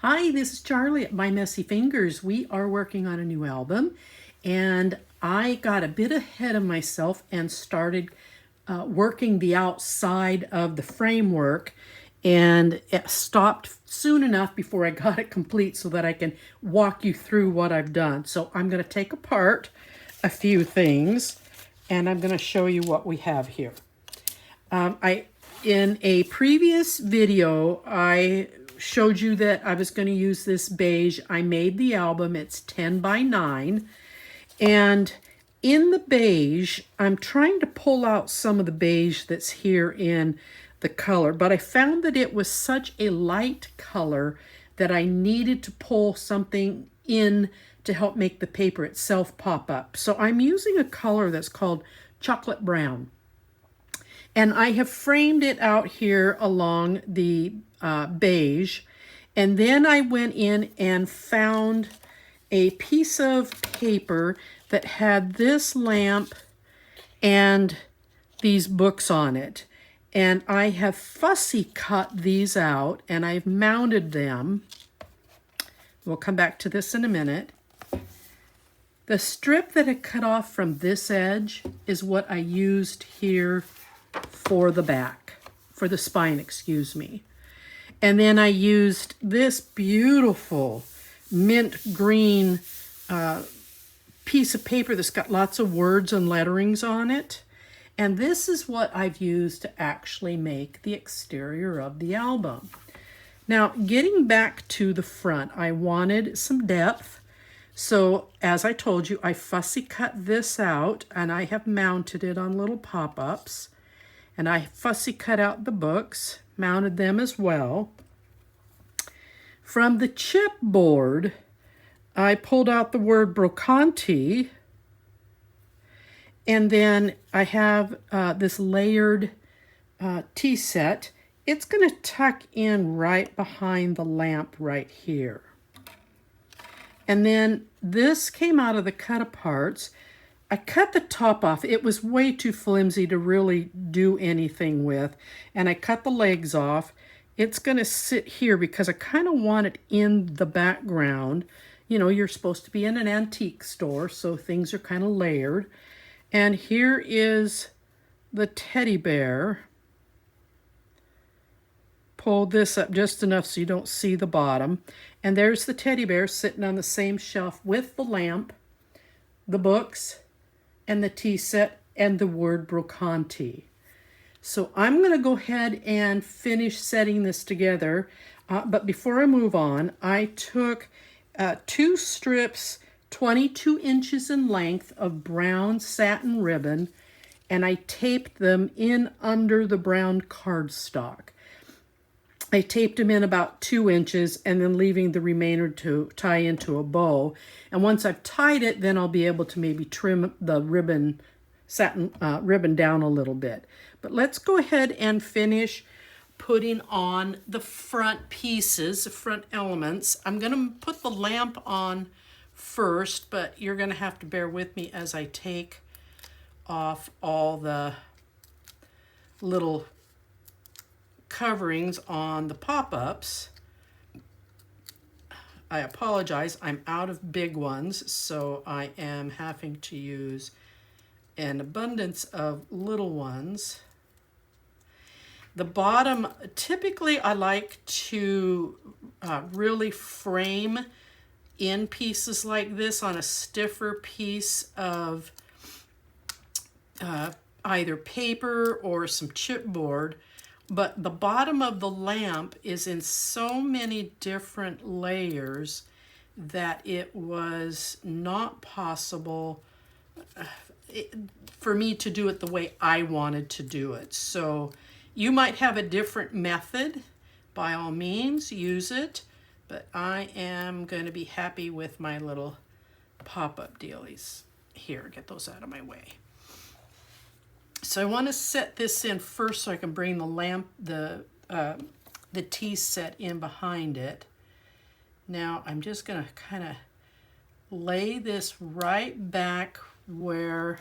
Hi, this is Charlie at My Messy Fingers. We are working on a new album, and I got a bit ahead of myself and started working the outside of the framework, and it stopped soon enough before I got it complete so that I can walk you through what I've done. So I'm going to take apart a few things, and I'm going to show you what we have here. In a previous video, I showed you that I was going to use this beige. I made the album. It's 10 by 9. And in the beige, I'm trying to pull out some of the beige that's here in the color, but I found that it was such a light color that I needed to pull something in to help make the paper itself pop up. So I'm using a color that's called chocolate brown. And I have framed it out here along the beige. And then I went in and found a piece of paper that had this lamp and these books on it. And I have fussy cut these out and I've mounted them. We'll come back to this in a minute. The strip that I cut off from this edge is what I used here for the back, for the spine, excuse me. And then I used this beautiful mint green piece of paper that's got lots of words and letterings on it. And this is what I've used to actually make the exterior of the album. Now, getting back to the front, I wanted some depth. So as I told you, I fussy cut this out and I have mounted it on little pop-ups. And I fussy cut out the books, mounted them as well. From the chipboard, I pulled out the word Brocante. And then I have this layered tea set. It's going to tuck in right behind the lamp right here. And then this came out of the cut aparts. I cut the top off. It was way too flimsy to really do anything with. And I cut the legs off. It's going to sit here because I kind of want it in the background. You know, you're supposed to be in an antique store, so things are kind of layered. And here is the teddy bear. Pull this up just enough so you don't see the bottom. And there's the teddy bear sitting on the same shelf with the lamp, the books, and the tea set, and the word Brocante. So I'm going to go ahead and finish setting this together. But before I move on, I took 2 strips, 22 inches in length of brown satin ribbon, and I taped them in under the brown cardstock. I taped them in about 2 inches and then leaving the remainder to tie into a bow. And once I've tied it, then I'll be able to maybe trim the ribbon, satin ribbon down a little bit. But let's go ahead and finish putting on the front pieces, the front elements. I'm going to put the lamp on first, but you're going to have to bear with me as I take off all the little coverings on the pop-ups. I apologize, I'm out of big ones, so I am having to use an abundance of little ones. The bottom, typically I like to really frame in pieces like this on a stiffer piece of either paper or some chipboard. But the bottom of the lamp is in so many different layers that it was not possible for me to do it the way I wanted to do it. So you might have a different method. By all means, use it. But I am going to be happy with my little pop-up dealies. Here, get those out of my way. So I want to set this in first so I can bring the lamp, the tea set in behind it. Now I'm just going to kind of lay this right back where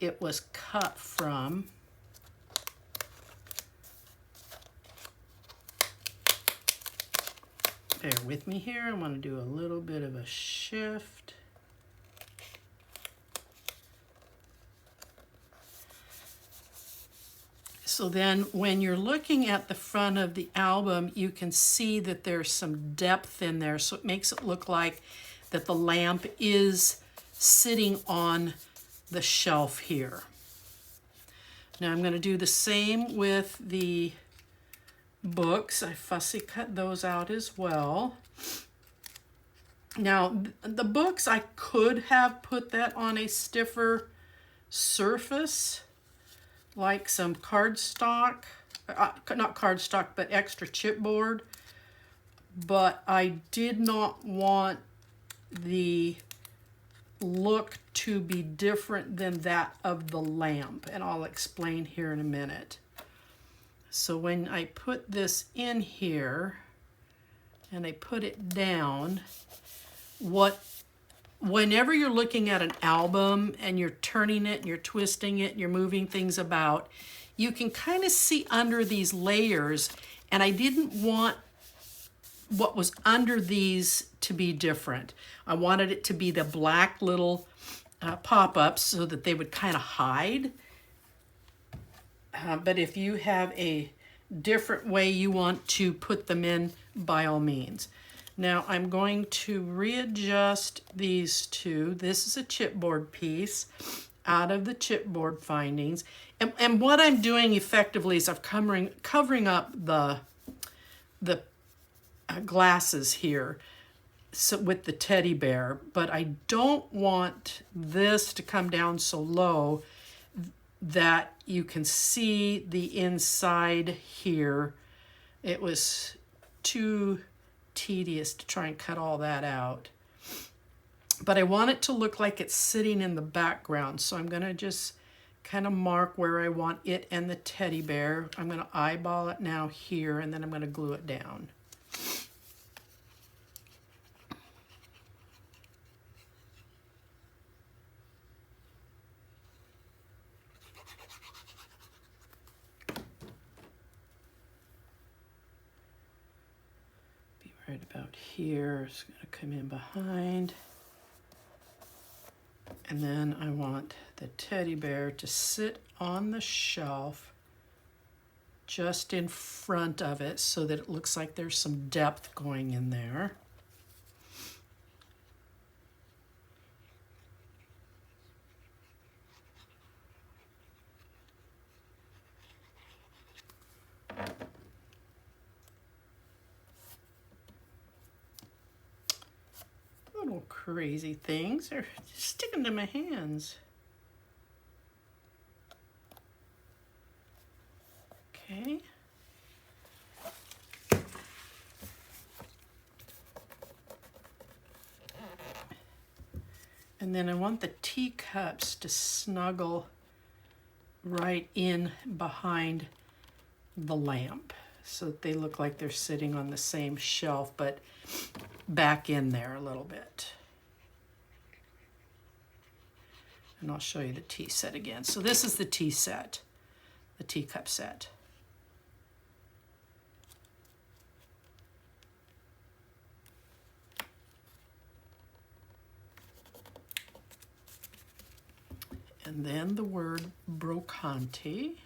it was cut from. bear with me here. I want to do a little bit of a shift. So then when you're looking at the front of the album, you can see that there's some depth in there. So it makes it look like that the lamp is sitting on the shelf here. Now I'm going to do the same with the books. I fussy cut those out as well. Now the books, I could have put that on a stiffer surface, like some cardstock, not cardstock, but extra chipboard. But I did not want the look to be different than that of the lamp, and I'll explain here in a minute. So when I put this in here and I put it down, whenever you're looking at an album and you're turning it and you're twisting it and you're moving things about, you can kind of see under these layers, and I didn't want what was under these to be different. I wanted it to be the black little pop-ups so that they would kind of hide. But if you have a different way you want to put them in, by all means. Now I'm going to readjust these two. This is a chipboard piece out of the chipboard findings. And what I'm doing effectively is I'm covering up the glasses here, so with the teddy bear, but I don't want this to come down so low that you can see the inside here. It was too tedious to try and cut all that out. But I want it to look like it's sitting in the background, so I'm going to just kind of mark where I want it and the teddy bear. I'm going to eyeball it now here, and then I'm going to glue it down. Right about here, it's going to come in behind. And then I want the teddy bear to sit on the shelf just in front of it so that it looks like there's some depth going in there. Little crazy things are sticking to my hands. Okay. And then I want the teacups to snuggle right in behind the lamp so that they look like they're sitting on the same shelf, but back in there a little bit. And I'll show you the tea set again. So this is the tea set, the teacup set. And then the word brocante.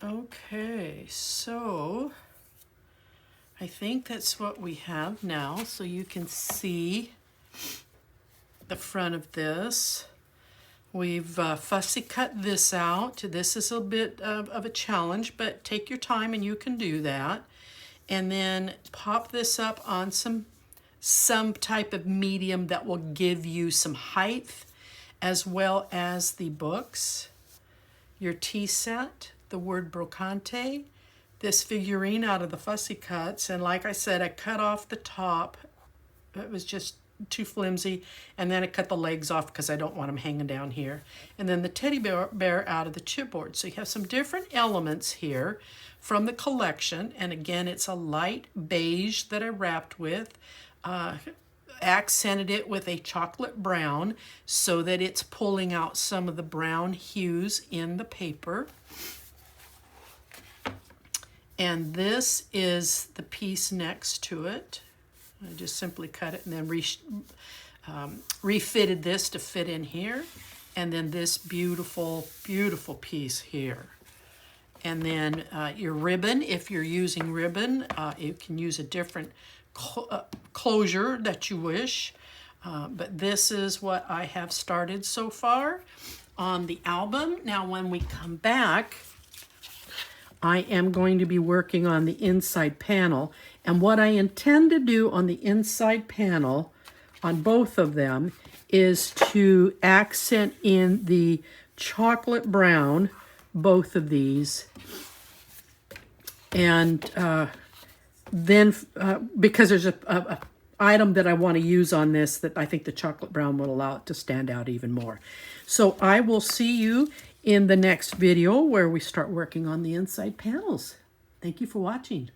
Okay, so I think that's what we have now. So you can see the front of this. We've fussy cut this out. This is a bit of a challenge, but take your time and you can do that. And then pop this up on some type of medium that will give you some height, as well as the books, your tea set, the word brocante, this figurine out of the fussy cuts. And like I said, I cut off the top. It was just too flimsy, and then I cut the legs off because I don't want them hanging down here. And then the teddy bear out of the chipboard. So you have some different elements here from the collection, and again, it's a light beige that I wrapped with accented it with a chocolate brown so that it's pulling out some of the brown hues in the paper. And this is the piece next to it. I just simply cut it and then refitted this to fit in here. And then this beautiful, beautiful piece here. And then your ribbon, if you're using ribbon, you can use a different closure that you wish. But this is what I have started so far on the album. Now when we come back, I am going to be working on the inside panel. And what I intend to do on the inside panel, on both of them, is to accent in the chocolate brown, both of these. And then, because there's a item that I want to use on this that I think the chocolate brown will allow it to stand out even more. So I will see you in the next video where we start working on the inside panels. Thank you for watching.